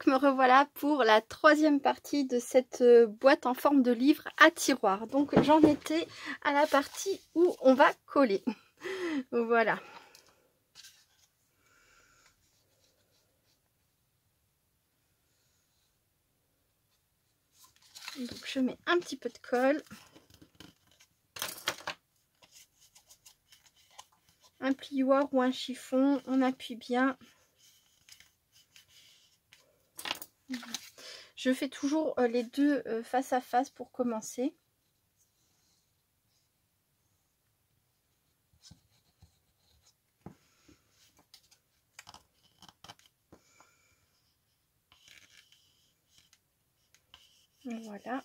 Me revoilà pour la troisième partie de cette boîte en forme de livre à tiroir. Donc j'en étais à la partie où on va coller. Voilà. Donc je mets un petit peu de colle. Un plioir ou un chiffon, on appuie bien. Je fais toujours les deux face à face pour commencer. Voilà.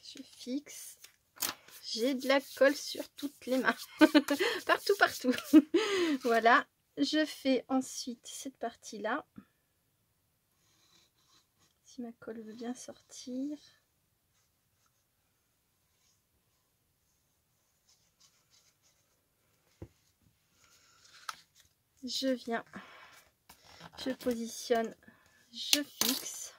Je fixe. J'ai de la colle sur toutes les mains. Partout, partout. Voilà. Je fais ensuite cette partie-là. Si ma colle veut bien sortir. Je viens. Je positionne. Je fixe.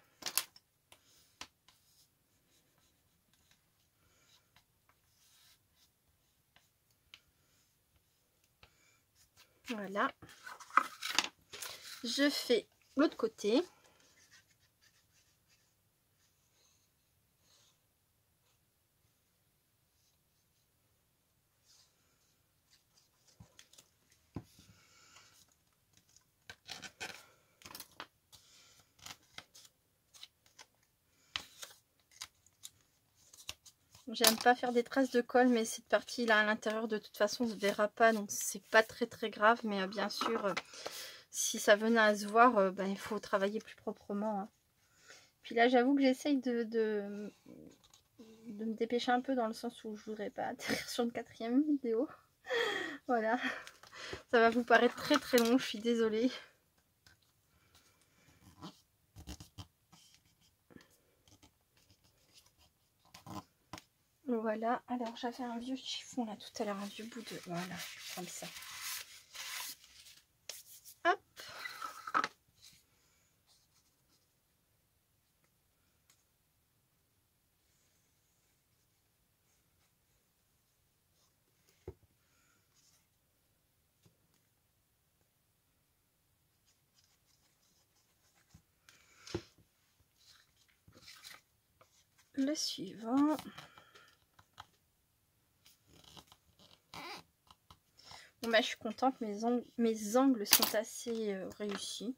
Voilà. Je fais l'autre côté. J'aime pas faire des traces de colle, mais cette partie là à l'intérieur de toute façon se verra pas, donc c'est pas très grave. Mais bien sûr, si ça venait à se voir, il faut travailler plus proprement. Hein. Puis là j'avoue que j'essaye de me dépêcher un peu dans le sens où je voudrais pas atterrir sur une quatrième vidéo. Voilà, ça va vous paraître très long, je suis désolée. Voilà, alors j'avais un vieux chiffon là tout à l'heure, un vieux bout de... Voilà, comme ça. Hop. Le suivant. Bon bah je suis contente, mes angles sont assez réussis.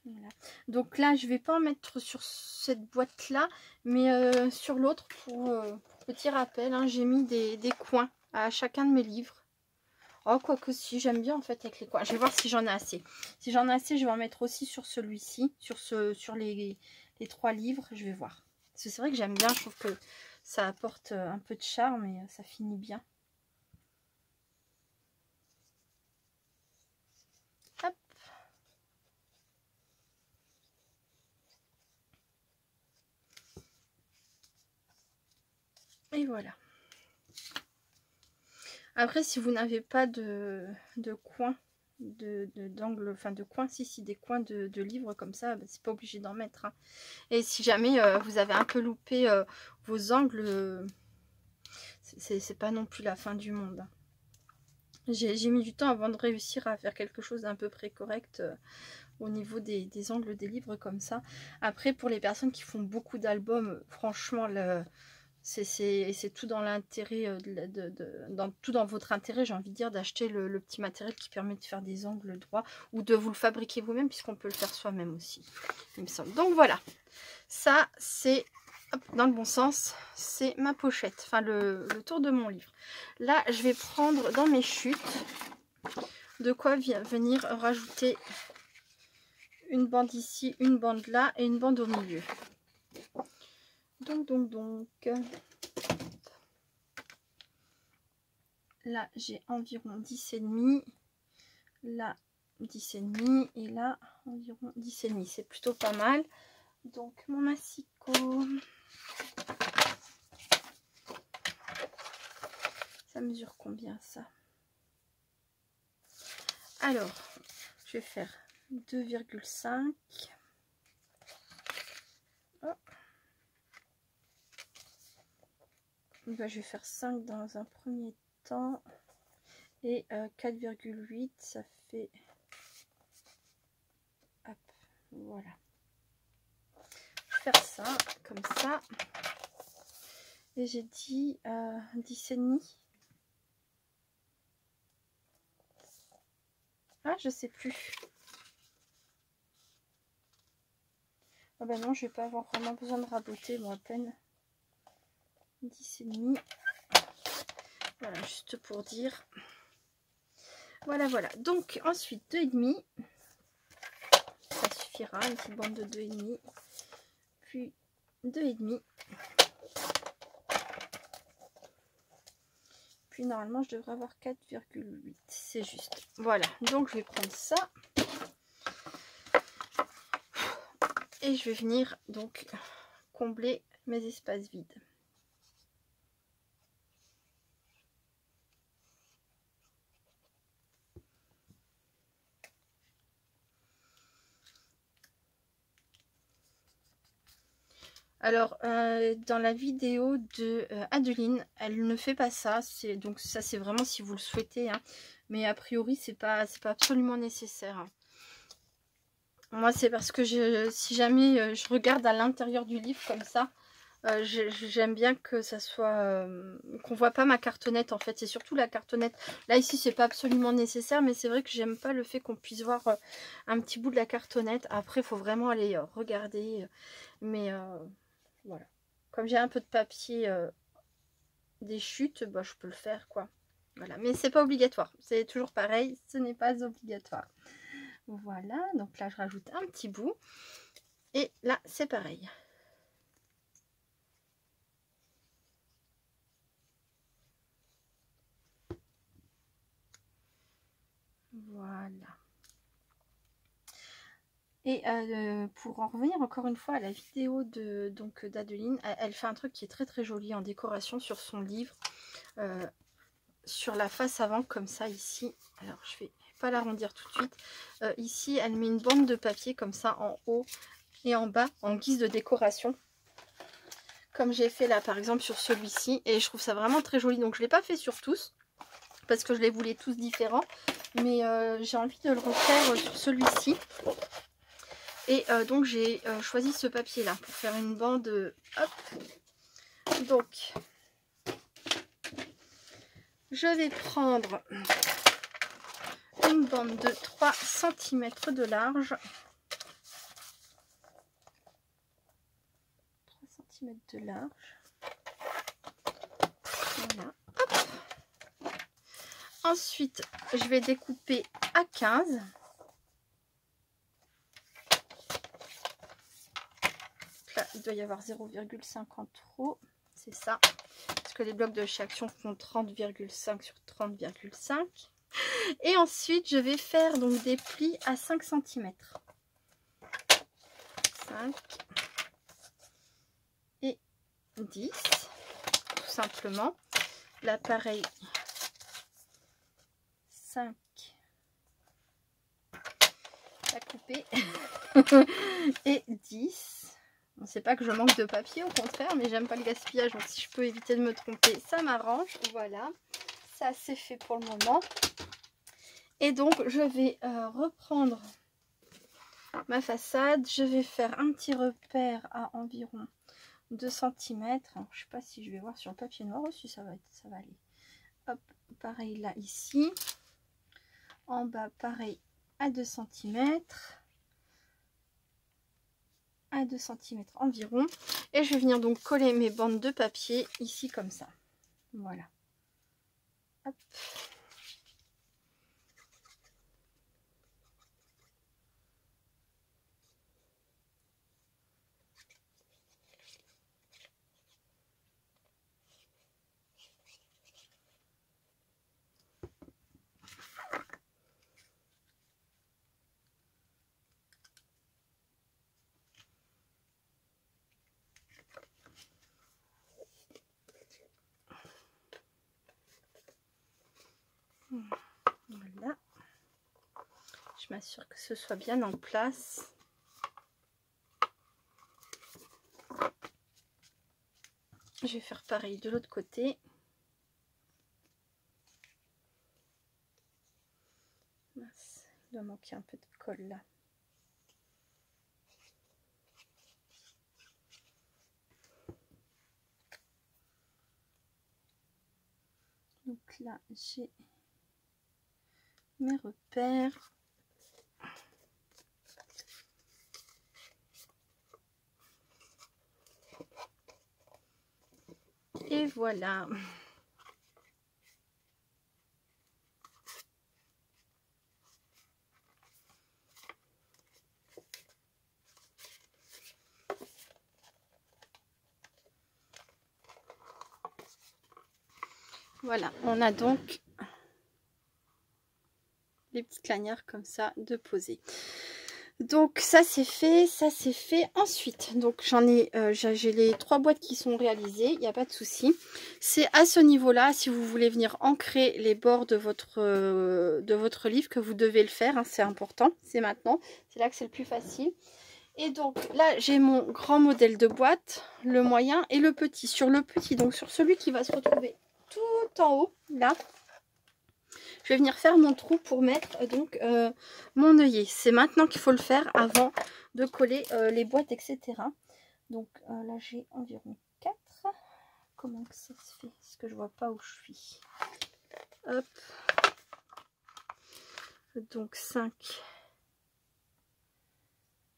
Voilà. Donc là je vais pas en mettre sur cette boîte là, mais sur l'autre pour petit rappel, hein, j'ai mis des coins à chacun de mes livres. Oh quoique si, j'aime bien en fait avec les coins. Je vais voir si j'en ai assez. Si j'en ai assez, je vais en mettre aussi sur celui-ci, sur les 3 livres, je vais voir. Parce que c'est vrai que j'aime bien, je trouve que ça apporte un peu de charme et ça finit bien. Hop. Et voilà. Après, si vous n'avez pas de coin, d'angle, enfin de coin, si des coins de livres comme ça, bah, c'est pas obligé d'en mettre. Hein. Et si jamais vous avez un peu loupé vos angles, c'est pas non plus la fin du monde. Hein. J'ai mis du temps avant de réussir à faire quelque chose d'un peu près correct au niveau des angles des livres comme ça. Après, pour les personnes qui font beaucoup d'albums, franchement, c'est tout dans l'intérêt, tout dans votre intérêt, j'ai envie de dire, d'acheter le petit matériel qui permet de faire des angles droits ou de vous le fabriquer vous-même, puisqu'on peut le faire soi-même aussi, il me semble. Donc voilà, ça c'est dans le bon sens, c'est ma pochette, enfin le tour de mon livre. Là, je vais prendre dans mes chutes de quoi venir rajouter une bande ici, une bande là et une bande au milieu. Donc. Là, j'ai environ 10,5. Là, 10,5. Et là, environ 10,5. C'est plutôt pas mal. Donc, mon massicot. Ça mesure combien, ça? Alors, je vais faire 2,5. Oh. Ben, je vais faire 5 dans un premier temps. Et 4,8, ça fait... Hop, voilà. Je vais faire ça, comme ça. Et j'ai dit 10,5. Ah, je sais plus. Ah ben non, je vais pas avoir vraiment besoin de raboter, moi, à peine. 10,5. Voilà, juste pour dire. Voilà, voilà. Donc, ensuite, 2,5. Ça suffira, une petite bande de 2,5. Puis 2,5. Puis normalement, je devrais avoir 4,8. C'est juste. Voilà, donc je vais prendre ça. Et je vais venir donc combler mes espaces vides. Alors, dans la vidéo de Adeline, elle ne fait pas ça. Donc ça, c'est vraiment si vous le souhaitez. Hein. Mais a priori, c'est pas absolument nécessaire. Hein. Moi, c'est parce que si jamais je regarde à l'intérieur du livre comme ça, j'aime bien que ça soit... qu'on voit pas ma cartonnette, en fait. C'est surtout la cartonnette. Là, ici, c'est pas absolument nécessaire. Mais c'est vrai que j'aime pas le fait qu'on puisse voir un petit bout de la cartonnette. Après, il faut vraiment aller regarder. Mais... voilà. Comme j'ai un peu de papier des chutes, bah, je peux le faire, quoi. Voilà. Mais c'est pas obligatoire. C'est toujours pareil. Ce n'est pas obligatoire. Voilà. Donc là, je rajoute un petit bout. Et là, c'est pareil. Voilà. Et pour en revenir encore une fois à la vidéo d'Adeline, elle fait un truc qui est très très joli en décoration sur son livre. Sur la face avant, comme ça, ici. Alors, je vais pas l'arrondir tout de suite. Ici, elle met une bande de papier comme ça en haut et en bas en guise de décoration. Comme j'ai fait là, par exemple, sur celui-ci. Et je trouve ça vraiment très joli. Donc, je ne l'ai pas fait sur tous parce que je les voulais tous différents. Mais j'ai envie de le refaire sur celui-ci. Et donc j'ai choisi ce papier là pour faire une bande. Hop. Donc je vais prendre une bande de 3 cm de large. 3 cm de large. Voilà. Hop. Ensuite, je vais découper à 15. Là, il doit y avoir 0,50 trop. C'est ça. Parce que les blocs de chez Action font 30,5 sur 30,5. Et ensuite, je vais faire donc des plis à 5 cm. 5 et 10. Tout simplement. Là, pareil. 5 à couper. Et 10. Bon, c'est pas que je manque de papier, au contraire, mais j'aime pas le gaspillage. Donc, si je peux éviter de me tromper, ça m'arrange. Voilà. Ça, c'est fait pour le moment. Et donc, je vais reprendre ma façade. Je vais faire un petit repère à environ 2 cm. Je sais pas si je vais voir sur le papier noir aussi, ça va aller. Hop, pareil là, ici. En bas, pareil, à 2 cm. À 2 cm environ. Et je vais venir donc coller mes bandes de papier ici comme ça. Voilà. Hop. Voilà. Je Je m'assure que ce soit bien en place. Je vais faire pareil de l'autre côté. Mince, il doit manquer un peu de colle là. Donc là, j'ai mes repères. Et voilà. Voilà, on a donc les petites lanières comme ça de poser. Donc ça c'est fait, ça c'est fait. Ensuite, donc j'ai les 3 boîtes qui sont réalisées, il n'y a pas de souci. C'est à ce niveau-là, si vous voulez venir ancrer les bords de votre livre, que vous devez le faire, hein, c'est important, c'est maintenant, c'est là que c'est le plus facile. Et donc là j'ai mon grand modèle de boîte, le moyen et le petit. Sur le petit, donc sur celui qui va se retrouver tout en haut, là, je vais venir faire mon trou pour mettre donc mon œillet. C'est maintenant qu'il faut le faire avant de coller les boîtes, etc. Donc là j'ai environ 4. Comment que ça se fait? Parce que je vois pas où je suis. Hop. Donc 5.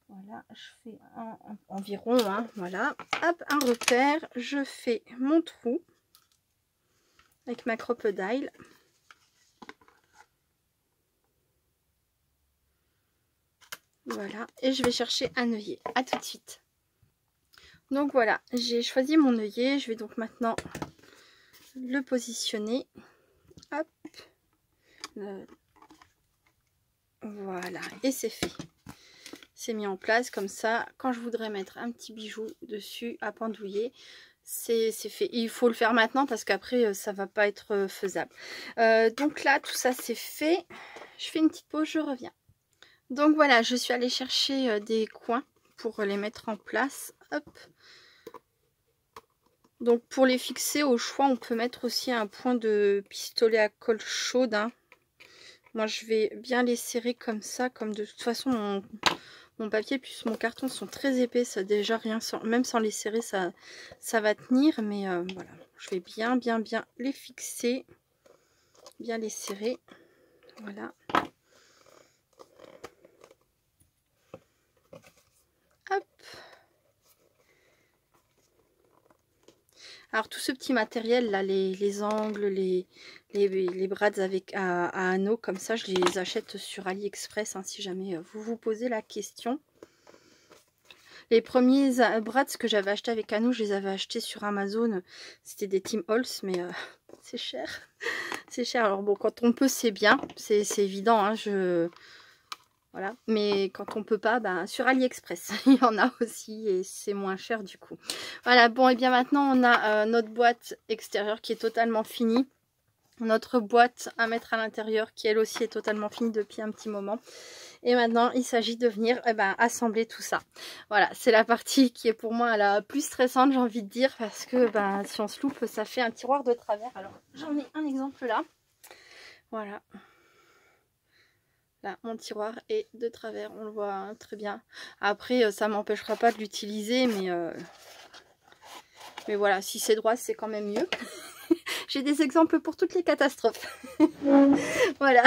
Voilà, je fais environ, hein, voilà. Hop, un repère. Je fais mon trou avec ma crocodile. Voilà, et je vais chercher un œillet. À tout de suite. Donc voilà, j'ai choisi mon œillet. Je vais donc maintenant le positionner. Hop. Voilà, et c'est fait. C'est mis en place comme ça. Quand je voudrais mettre un petit bijou dessus à pendouiller, c'est fait. Et il faut le faire maintenant parce qu'après ça va pas être faisable. Donc là, tout ça c'est fait. Je fais une petite pause, je reviens. Donc voilà, je suis allée chercher des coins pour les mettre en place. Hop. Donc pour les fixer au choix, on peut mettre aussi un point de pistolet à colle chaude, hein. Moi je vais bien les serrer comme ça, comme de toute façon mon papier plus mon carton sont très épais, ça déjà rien sans, même sans les serrer ça va tenir, mais voilà, je vais bien les fixer, bien les serrer, voilà. Hop. Alors tout ce petit matériel là, les angles, les brads avec à anneaux comme ça, je les achète sur AliExpress, hein, si jamais vous vous posez la question. Les premiers brads que j'avais acheté avec anneaux, je les avais achetés sur Amazon. C'était des Tim Holtz, mais c'est cher. C'est cher. Alors bon, quand on peut, c'est bien. C'est évident, hein, voilà. Mais quand on peut pas, ben, sur AliExpress, il y en a aussi et c'est moins cher du coup. Voilà, bon, et bien maintenant, on a notre boîte extérieure qui est totalement finie. Notre boîte à mettre à l'intérieur qui elle aussi est totalement finie depuis un petit moment. Et maintenant, il s'agit de venir assembler tout ça. Voilà, c'est la partie qui est pour moi la plus stressante, j'ai envie de dire, parce que si on se loupe, ça fait un tiroir de travers. Alors, j'en ai un exemple là. Voilà. Là, mon tiroir est de travers, on le voit, hein, très bien. Après, ça ne m'empêchera pas de l'utiliser, mais voilà, si c'est droit, c'est quand même mieux. J'ai des exemples pour toutes les catastrophes. Voilà.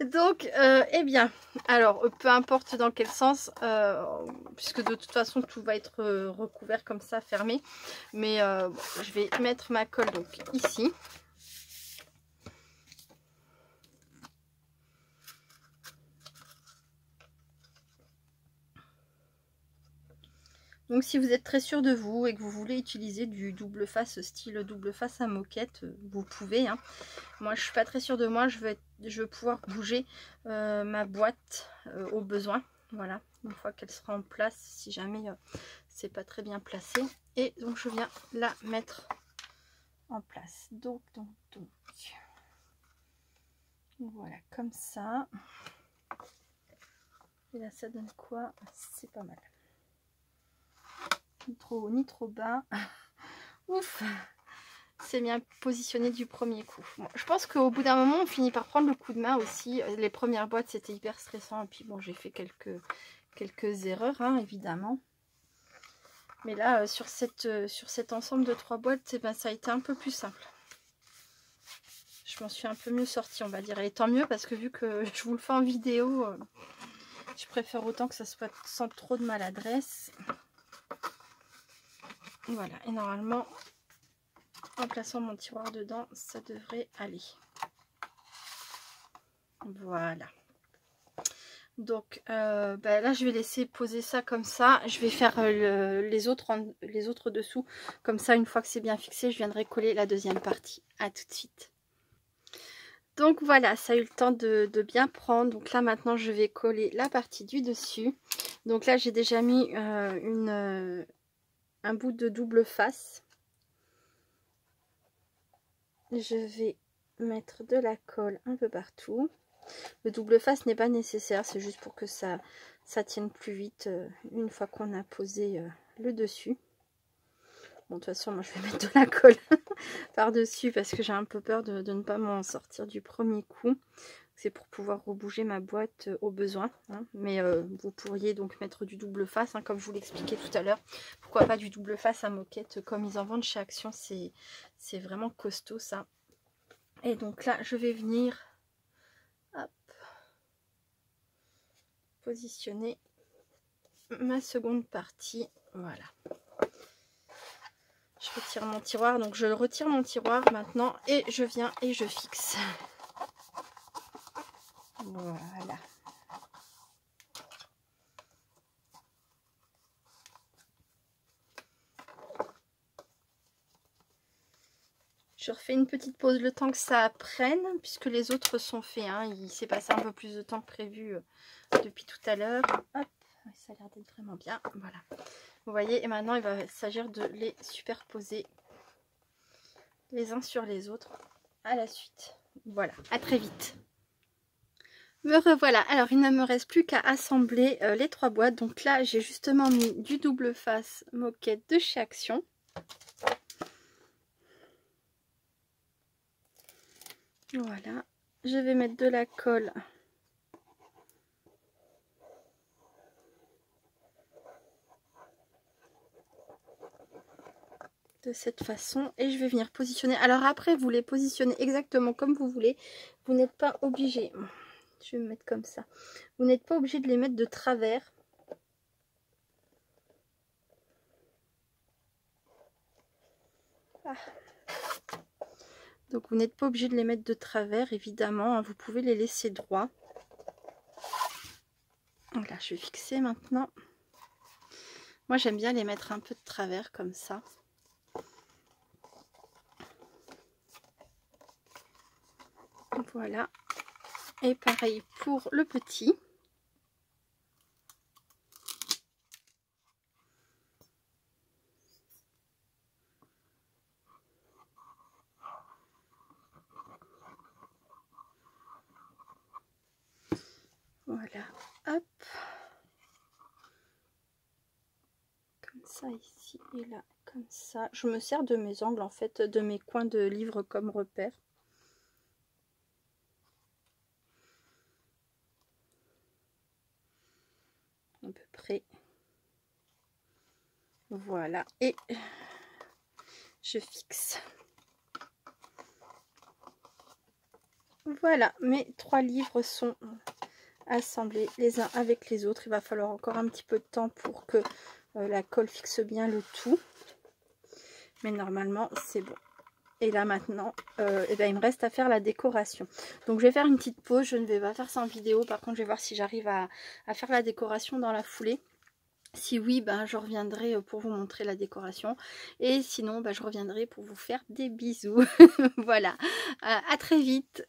Donc, eh bien, alors, peu importe dans quel sens, puisque de toute façon, tout va être recouvert comme ça, fermé. Mais je vais mettre ma colle donc ici. Donc si vous êtes très sûr de vous et que vous voulez utiliser du double face, style double face à moquette, vous pouvez, hein. Moi je suis pas très sûre de moi, je veux pouvoir bouger ma boîte au besoin. Voilà, une fois qu'elle sera en place, si jamais c'est pas très bien placé. Et donc je viens la mettre en place. Donc. Voilà, comme ça. Et là ça donne quoi? C'est pas mal. Ni trop haut ni trop bas. Ouf, c'est bien positionné du premier coup. Bon, je pense qu'au bout d'un moment on finit par prendre le coup de main aussi. Les premières boîtes c'était hyper stressant et puis bon j'ai fait quelques erreurs hein, évidemment. Mais là sur cet ensemble de 3 boîtes ben, ça a été un peu plus simple. Je m'en suis un peu mieux sortie on va dire. Et tant mieux parce que vu que je vous le fais en vidéo, je préfère autant que ça soit sans trop de maladresse. Voilà, et normalement, en plaçant mon tiroir dedans, ça devrait aller. Voilà. Donc là, je vais laisser poser ça comme ça. Je vais faire les autres dessous. Comme ça, une fois que c'est bien fixé, je viendrai coller la deuxième partie. À tout de suite. Donc voilà, ça a eu le temps de bien prendre. Donc là, maintenant, je vais coller la partie du dessus. Donc là, j'ai déjà mis un bout de double face. Je vais mettre de la colle un peu partout. Le double face n'est pas nécessaire, c'est juste pour que ça tienne plus vite une fois qu'on a posé le dessus. Bon, de toute façon, moi je vais mettre de la colle par dessus parce que j'ai un peu peur de ne pas m'en sortir du premier coup. C'est pour pouvoir rebouger ma boîte au besoin, hein. Mais vous pourriez donc mettre du double face, hein, comme je vous l'expliquais tout à l'heure. Pourquoi pas du double face à moquette comme ils en vendent chez Action, c'est vraiment costaud ça. Et donc là, je vais venir hop, positionner ma seconde partie. Voilà. Je retire mon tiroir, donc je retire mon tiroir maintenant et je viens et je fixe. Voilà. Je refais une petite pause le temps que ça prenne, puisque les autres sont faits, hein. Il s'est passé un peu plus de temps que prévu depuis tout à l'heure. Hop, ça a l'air d'être vraiment bien. Voilà. Vous voyez, et maintenant il va s'agir de les superposer les uns sur les autres à la suite. Voilà, à très vite. Me revoilà. Alors, il ne me reste plus qu'à assembler les 3 boîtes. Donc là, j'ai justement mis du double face moquette de chez Action. Voilà. Je vais mettre de la colle. De cette façon. Et je vais venir positionner. Alors après, vous les positionnez exactement comme vous voulez. Vous n'êtes pas obligé. Je vais me mettre comme ça. Vous n'êtes pas obligé de les mettre de travers. Ah. Donc vous n'êtes pas obligé de les mettre de travers, évidemment, hein, vous pouvez les laisser droits. Voilà, je vais fixer maintenant. Moi j'aime bien les mettre un peu de travers comme ça. Voilà. Et pareil pour le petit. Voilà, hop. Comme ça ici et là, comme ça. Je me sers de mes angles en fait, de mes coins de livre comme repère. À peu près. Voilà, et je fixe. Voilà, mes 3 livres sont assemblés les uns avec les autres. Il va falloir encore un petit peu de temps pour que la colle fixe bien le tout. Mais normalement, c'est bon. Et là maintenant, eh ben, il me reste à faire la décoration. Donc je vais faire une petite pause. Je ne vais pas faire ça en vidéo. Par contre, je vais voir si j'arrive à faire la décoration dans la foulée. Si oui, ben, je reviendrai pour vous montrer la décoration. Et sinon, ben, je reviendrai pour vous faire des bisous. Voilà. À très vite.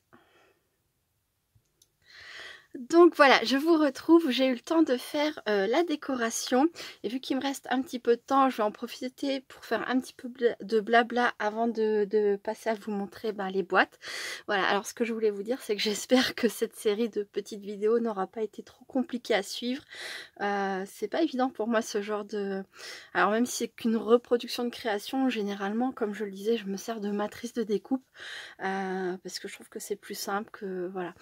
Donc voilà, je vous retrouve, j'ai eu le temps de faire la décoration et vu qu'il me reste un petit peu de temps, je vais en profiter pour faire un petit peu de blabla avant de passer à vous montrer les boîtes. Voilà, alors ce que je voulais vous dire, c'est que j'espère que cette série de petites vidéos n'aura pas été trop compliquée à suivre. C'est pas évident pour moi ce genre de... Alors même si c'est qu'une reproduction de création, généralement, comme je le disais, je me sers de matrice de découpe parce que je trouve que c'est plus simple que... Voilà,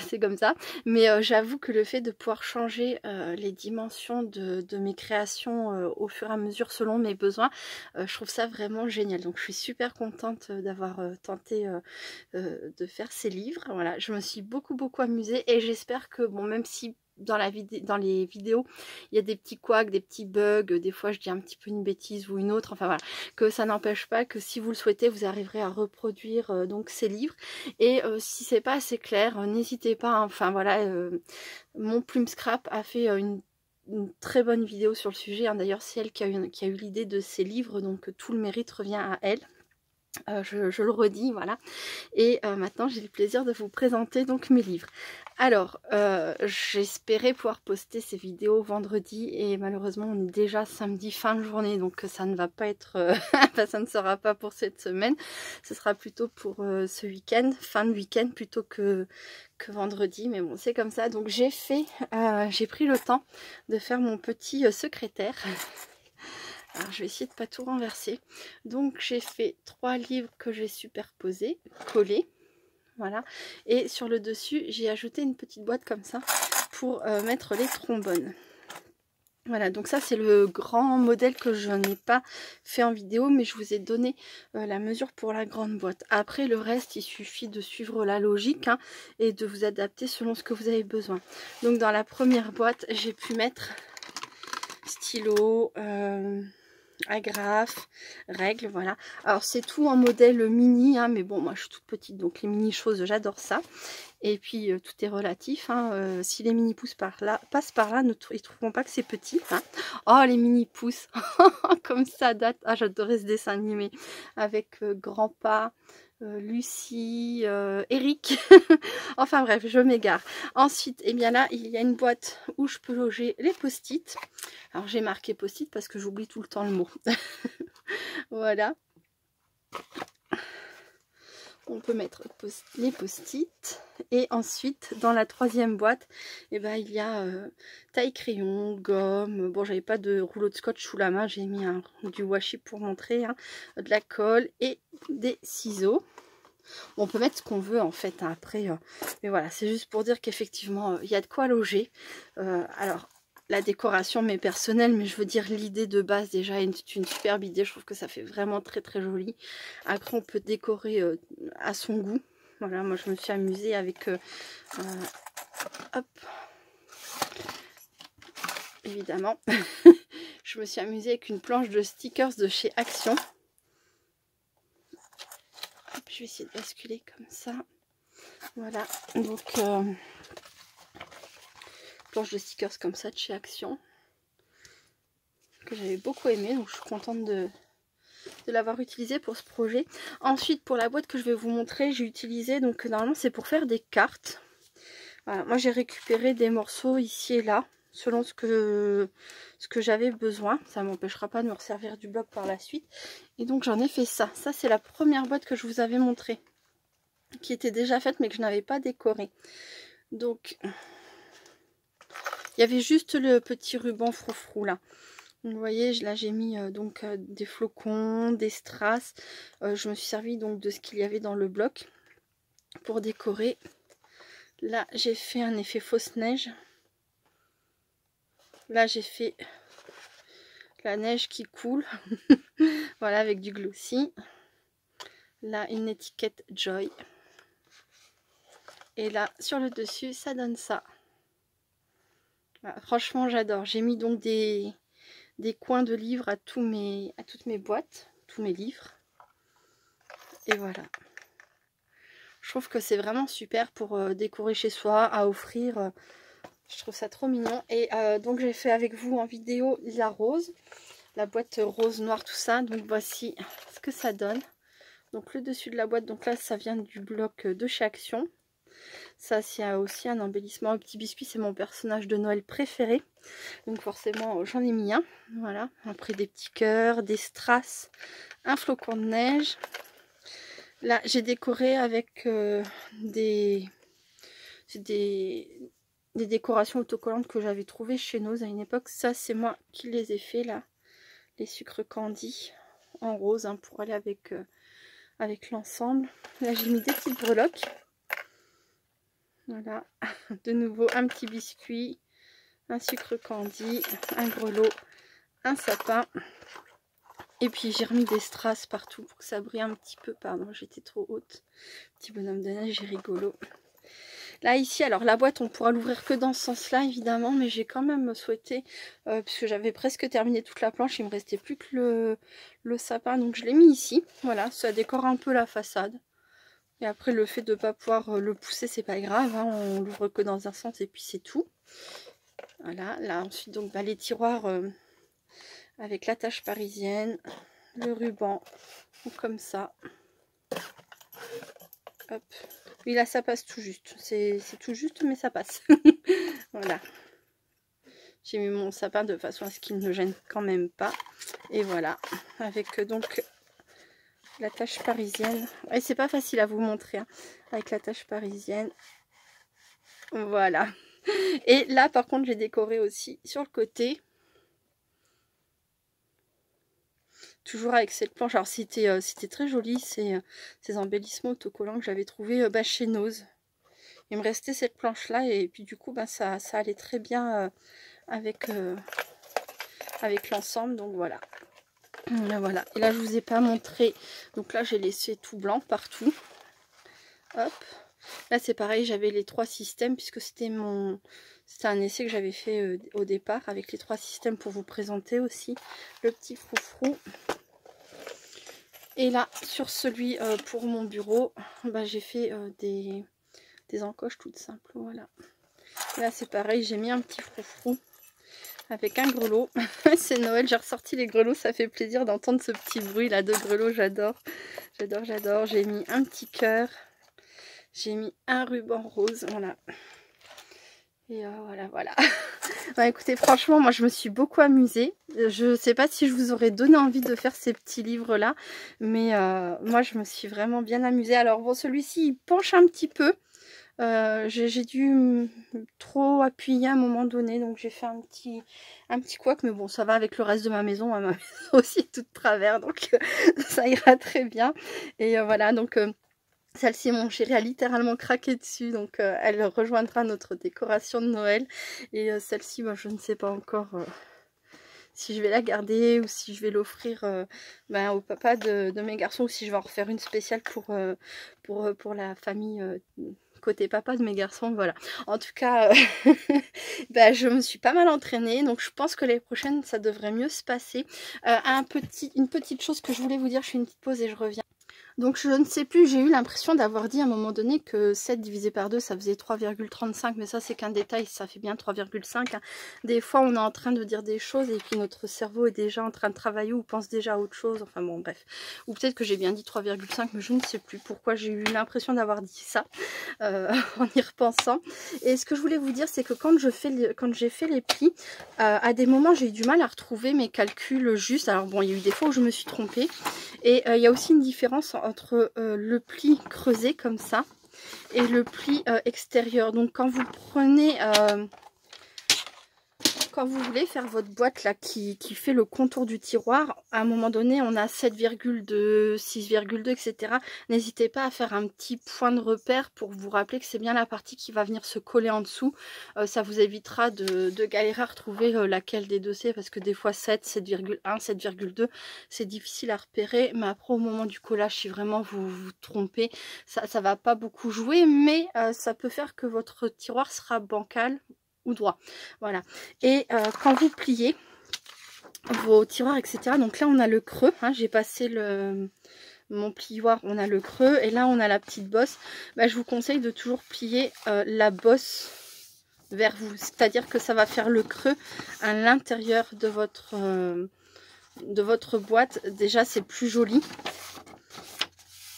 c'est comme ça. Mais j'avoue que le fait de pouvoir changer les dimensions de mes créations au fur et à mesure selon mes besoins, je trouve ça vraiment génial. Donc je suis super contente d'avoir tenté de faire ces livres. Voilà, je me suis beaucoup amusée et j'espère que, bon, même si dans les vidéos il y a des petits couacs, des petits bugs, des fois je dis un petit peu une bêtise ou une autre, enfin voilà, que ça n'empêche pas que si vous le souhaitez, vous arriverez à reproduire donc ces livres. Et si c'est pas assez clair, n'hésitez pas, hein. Enfin voilà, mon Plume Scrap a fait une très bonne vidéo sur le sujet, hein. D'ailleurs c'est elle qui a eu l'idée de ces livres, donc tout le mérite revient à elle. Je le redis, voilà. Et maintenant j'ai le plaisir de vous présenter donc mes livres. Alors j'espérais pouvoir poster ces vidéos vendredi et malheureusement on est déjà samedi fin de journée, donc ça ne va pas être enfin, ça ne sera pas pour cette semaine, ce sera plutôt pour ce week-end, fin de week-end plutôt que vendredi, mais bon c'est comme ça. Donc j'ai pris le temps de faire mon petit secrétaire. Alors je vais essayer de ne pas tout renverser. Donc j'ai fait 3 livres que j'ai superposés, collés. Voilà. Et sur le dessus, j'ai ajouté une petite boîte comme ça pour mettre les trombones. Voilà, donc ça c'est le grand modèle que je n'ai pas fait en vidéo, mais je vous ai donné la mesure pour la grande boîte. Après le reste, il suffit de suivre la logique, hein, et de vous adapter selon ce que vous avez besoin. Donc dans la première boîte, j'ai pu mettre stylo, agrafe, règles, voilà. Alors c'est tout en modèle mini, hein, mais bon, moi je suis toute petite, donc les mini choses, j'adore ça. Et puis tout est relatif, hein. Si les mini pouces passent par là, ils trouveront pas que c'est petit, hein. Oh les mini pouces, comme ça date. Ah, j'adorais ce dessin animé avec Grandpa, Lucie, Eric. Enfin bref, je m'égare. Ensuite, et bien là, il y a une boîte où je peux loger les post-it. Alors j'ai marqué post-it parce que j'oublie tout le temps le mot. Voilà. On peut mettre les post-it. Et ensuite, dans la troisième boîte, eh ben, il y a taille crayon, gomme. Bon, j'avais pas de rouleau de scotch sous la main. J'ai mis du washi pour montrer, hein, de la colle et des ciseaux. On peut mettre ce qu'on veut en fait, hein, après. Mais voilà, c'est juste pour dire qu'effectivement, il y a de quoi loger. Alors, la décoration m'est personnelle, mais je veux dire l'idée de base déjà est une superbe idée. Je trouve que ça fait vraiment très joli. Après on peut décorer à son goût. Voilà, moi je me suis amusée avec hop, évidemment je me suis amusée avec une planche de stickers de chez Action. Hop, je vais essayer de basculer comme ça. Voilà, donc planche de stickers comme ça de chez Action, que j'avais beaucoup aimé, donc je suis contente de l'avoir utilisé pour ce projet. Ensuite, pour la boîte que je vais vous montrer, j'ai utilisé, donc normalement c'est pour faire des cartes. Voilà, moi j'ai récupéré des morceaux ici et là, selon ce que j'avais besoin. Ça ne m'empêchera pas de me resservir du bloc par la suite. Et donc j'en ai fait ça. Ça c'est la première boîte que je vous avais montrée, qui était déjà faite mais que je n'avais pas décorée. Donc il y avait juste le petit ruban froufrou là. Vous voyez, là j'ai mis donc des flocons, des strass. Je me suis servi donc de ce qu'il y avait dans le bloc pour décorer. Là j'ai fait un effet fausse neige. Là j'ai fait la neige qui coule. Voilà, avec du glossy. Là une étiquette Joy. Et là sur le dessus ça donne ça. Voilà, franchement j'adore. J'ai mis donc des coins de livres à toutes mes boîtes, tous mes livres. Et voilà. Je trouve que c'est vraiment super pour décorer chez soi, à offrir. Je trouve ça trop mignon. Et donc j'ai fait avec vous en vidéo la rose, la boîte rose, noir, tout ça. Donc voici ce que ça donne. Donc le dessus de la boîte, donc là ça vient du bloc de chez Action. Ça, c'est aussi un embellissement. Le petit biscuit, c'est mon personnage de Noël préféré. Donc forcément, j'en ai mis un. Voilà. Après, des petits cœurs, des strass, un flocon de neige. Là, j'ai décoré avec des décorations autocollantes que j'avais trouvées chez Nose à une époque. Ça, c'est moi qui les ai fait, là. Les sucres candy en rose, hein, pour aller avec, avec l'ensemble. Là, j'ai mis des petites breloques. Voilà, de nouveau un petit biscuit, un sucre candy, un grelot, un sapin. Et puis j'ai remis des strass partout pour que ça brille un petit peu. Pardon, j'étais trop haute. Petit bonhomme de neige, j'ai rigolo. Là ici, alors la boîte, on pourra l'ouvrir que dans ce sens-là évidemment, mais j'ai quand même souhaité, puisque j'avais presque terminé toute la planche, il me restait plus que le sapin, donc je l'ai mis ici. Voilà, ça décore un peu la façade. Et après, le fait de ne pas pouvoir le pousser, c'est pas grave, hein, on l'ouvre que dans un sens et puis c'est tout. Voilà, là ensuite, donc les tiroirs avec l'attache parisienne, le ruban, comme ça. Hop. Oui, là, ça passe tout juste. C'est tout juste, mais ça passe. Voilà. J'ai mis mon sapin de façon à ce qu'il ne gêne quand même pas. Et voilà, avec donc l'attache parisienne. Et c'est pas facile à vous montrer, hein, avec l'attache parisienne. Voilà. Et là, par contre, j'ai décoré aussi sur le côté. Toujours avec cette planche. Alors, c'était très joli, ces embellissements autocollants que j'avais trouvé chez Nose. Il me restait cette planche-là et puis du coup, ça allait très bien avec l'ensemble. Donc voilà. Voilà. Et là, je vous ai pas montré. Donc là, j'ai laissé tout blanc partout. Hop. Là, c'est pareil, j'avais les 3 systèmes puisque c'était un essai que j'avais fait au départ avec les 3 systèmes pour vous présenter aussi le petit froufrou. Et là, sur celui pour mon bureau, j'ai fait des encoches toutes simples. Voilà. Là, c'est pareil, j'ai mis un petit froufrou avec un grelot. C'est Noël, j'ai ressorti les grelots, ça fait plaisir d'entendre ce petit bruit là de grelots, j'adore. J'adore, j'adore. J'ai mis un petit cœur. J'ai mis un ruban rose, voilà. Et voilà. Écoutez, franchement, moi je me suis beaucoup amusée. Je sais pas si je vous aurais donné envie de faire ces petits livres là, mais moi je me suis vraiment bien amusée. Alors bon, celui-ci il penche un petit peu. J'ai dû trop appuyer à un moment donné, donc j'ai fait un petit couac, mais bon, ça va avec le reste de ma maison. Hein, ma maison aussi est toute travers, donc ça ira très bien. Et voilà, donc celle-ci, mon chéri a littéralement craqué dessus, donc elle rejoindra notre décoration de Noël. Et celle-ci, je ne sais pas encore si je vais la garder ou si je vais l'offrir au papa de mes garçons, ou si je vais en refaire une spéciale pour la famille côté papa de mes garçons. Voilà. En tout cas, je me suis pas mal entraînée, donc je pense que les prochaines, ça devrait mieux se passer. Une petite chose que je voulais vous dire, je fais une petite pause et je reviens. Donc je ne sais plus, j'ai eu l'impression d'avoir dit à un moment donné que 7 divisé par 2 ça faisait 3,35, mais ça c'est qu'un détail, ça fait bien 3,5. Hein. Des fois on est en train de dire des choses et puis notre cerveau est déjà en train de travailler ou pense déjà à autre chose, enfin bon bref. Ou peut-être que j'ai bien dit 3,5, mais je ne sais plus pourquoi j'ai eu l'impression d'avoir dit ça en y repensant. Et ce que je voulais vous dire, c'est que quand j'ai fait les plis, à des moments j'ai eu du mal à retrouver mes calculs justes. Alors bon, il y a eu des fois où je me suis trompée. Et il y a aussi une différence entre le pli creusé comme ça et le pli extérieur. Donc quand vous prenez, quand vous voulez faire votre boîte là qui fait le contour du tiroir, à un moment donné on a 7,2, 6,2 etc. N'hésitez pas à faire un petit point de repère pour vous rappeler que c'est bien la partie qui va venir se coller en dessous. Ça vous évitera de galérer à retrouver laquelle des deux c'est, parce que des fois 7, 7,1, 7,2 c'est difficile à repérer. Mais après au moment du collage, si vraiment vous vous trompez, ça va pas beaucoup jouer, mais ça peut faire que votre tiroir sera bancal ou droit. Voilà. Et quand vous pliez vos tiroirs, etc. Donc là, on a le creux. Hein, j'ai passé mon plioir, on a le creux. Et là, on a la petite bosse. Je vous conseille de toujours plier la bosse vers vous. C'est-à-dire que ça va faire le creux à l'intérieur de votre boîte. Déjà, c'est plus joli.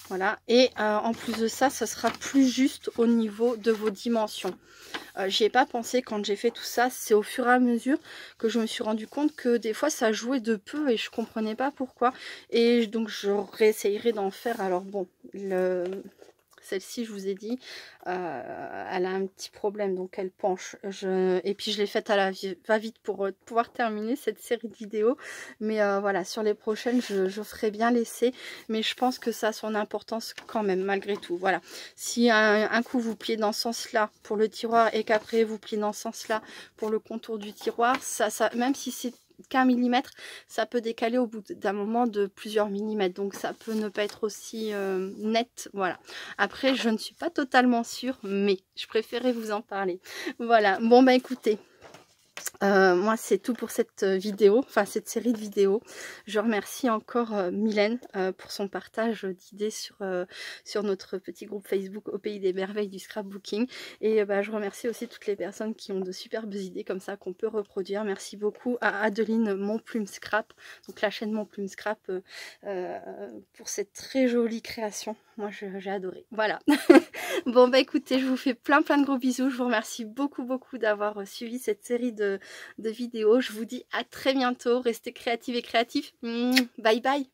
Voilà, et en plus de ça, ça sera plus juste au niveau de vos dimensions. J'y ai pas pensé quand j'ai fait tout ça, c'est au fur et à mesure que je me suis rendu compte que des fois ça jouait de peu et je comprenais pas pourquoi. Et donc je réessayerai d'en faire. Alors bon, celle-ci, je vous ai dit, elle a un petit problème, donc elle penche. Et puis je l'ai faite à la va-vite pour pouvoir terminer cette série de vidéos. Mais voilà, sur les prochaines, je ferai bien l'essai. Mais je pense que ça a son importance quand même, malgré tout. Voilà. Si un coup vous pliez dans ce sens-là pour le tiroir et qu'après vous pliez dans ce sens-là pour le contour du tiroir, ça même si c'est qu'un millimètre, ça peut décaler au bout d'un moment de plusieurs millimètres, donc ça peut ne pas être aussi net. Voilà, après je ne suis pas totalement sûre, mais je préférais vous en parler. Voilà, bon bah écoutez, moi c'est tout pour cette vidéo, enfin cette série de vidéos. Je remercie encore Mylène pour son partage d'idées sur notre petit groupe Facebook Au Pays des Merveilles du Scrapbooking. Et je remercie aussi toutes les personnes qui ont de superbes idées comme ça qu'on peut reproduire. Merci beaucoup à Adeline Mon Plume Scrap, donc la chaîne Mon Plume Scrap, pour cette très jolie création. Moi j'ai adoré. Voilà. Bon bah écoutez, je vous fais plein de gros bisous. Je vous remercie beaucoup d'avoir suivi cette série de vidéos. Je vous dis à très bientôt. Restez créatives et créatifs. Bye bye.